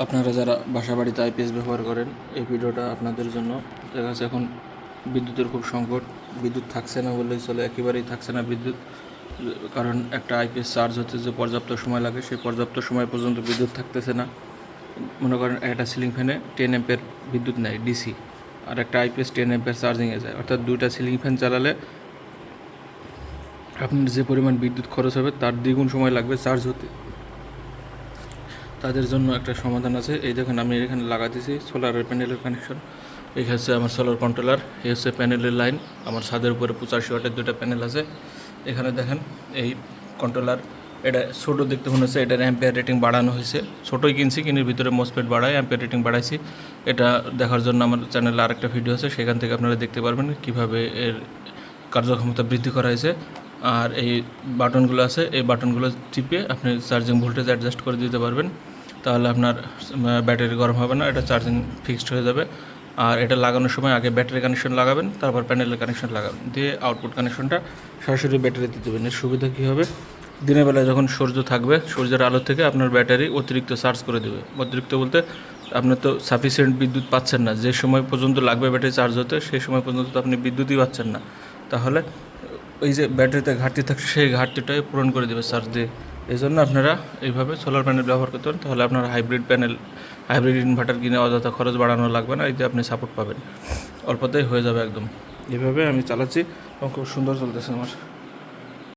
আপনারা যারা বাসাবাড়িতে আইপিএস ব্যবহার করেন, এই ভিডিওটা আপনাদের জন্য। দেখা যাচ্ছে এখন বিদ্যুতের খুব সংকট, বিদ্যুৎ থাকছে না বললেই চলে, একেবারেই থাকছে না বিদ্যুৎ। কারণ একটা আইপিএস চার্জ হতে যে পর্যাপ্ত সময় লাগে, সেই পর্যাপ্ত সময় পর্যন্ত বিদ্যুৎ থাকতেছে না। মনে করেন একটা সিলিং ফ্যানে 10 অ্যাম্পিয়ার বিদ্যুৎ নেয় ডিসি, আর একটা আইপিএস 10 অ্যাম্পিয়ার চার্জিংয়ে যায়। অর্থাৎ দুইটা সিলিং ফ্যান চালালে আপনার যে পরিমাণ বিদ্যুৎ খরচ হবে তার দ্বিগুণ সময় লাগবে চার্জ হতে। তাদের জন্য একটা সমাধান আছে। এই দেখেন, আমি এখানে লাগাতেছি সোলারের প্যানেলের কানেকশন। এই হচ্ছে আমার সোলার কন্ট্রোলার, এই হচ্ছে প্যানেলের লাইন। আমার ছাদের উপরে 85 ওয়াটের দুটো প্যানেল আছে। এখানে দেখেন এই কন্ট্রোলার, এটা ছোটো দেখতে মনে হচ্ছে, এটার অ্যাম্পিয়ার রেটিং বাড়ানো হয়েছে। ছোটোই কিনছি, কিনের ভিতরে মসফেট বাড়ায় অ্যাম্পিয়ার রেটিং বাড়াইছি। এটা দেখার জন্য আমার চ্যানেলে আরেকটা ভিডিও আছে, সেখান থেকে আপনারা দেখতে পারবেন কীভাবে এর কার্যক্ষমতা বৃদ্ধি করা হয়েছে। আর এই বাটনগুলো আছে, এই বাটনগুলো টিপে আপনি চার্জিং ভোল্টেজ অ্যাডজাস্ট করে দিতে পারবেন। তাহলে আপনার ব্যাটারি গরম হবে না, এটা চার্জিং ফিক্সড হয়ে যাবে। আর এটা লাগানোর সময় আগে ব্যাটারি কানেকশন লাগাবেন, তারপর প্যানেলের কানেকশন লাগাবেন, দিয়ে আউটপুট কানেকশনটা সরাসরি ব্যাটারিতে দেবেন। এর সুবিধা কী হবে, দিনের বেলায় যখন সূর্য থাকবে, সূর্যের আলো থেকে আপনার ব্যাটারি অতিরিক্ত চার্জ করে দেবে। অতিরিক্ত বলতে আপনার তো সাফিসিয়েন্ট বিদ্যুৎ পাচ্ছেন না, যে সময় পর্যন্ত লাগবে ব্যাটারি চার্জ হতে সেই সময় পর্যন্ত তো আপনি বিদ্যুৎই পাচ্ছেন না। তাহলে ওই যে ব্যাটারিতে ঘাটতি থাকছে, সেই ঘাটতিটাই পূরণ করে দেবে চার্জ দিয়ে। এই জন্য আপনারা এইভাবে সোলার প্যানেল ব্যবহার করতে পারেন। তাহলে আপনার হাইব্রিড ইনভার্টার কিনে অযথা খরচ বাড়ানো লাগবে না, এতে আপনি সাপোর্ট পাবেন, অল্পতেই হয়ে যাবে একদম। এইভাবে আমি চালাচ্ছি এবং খুব সুন্দর চলতেছে আমার।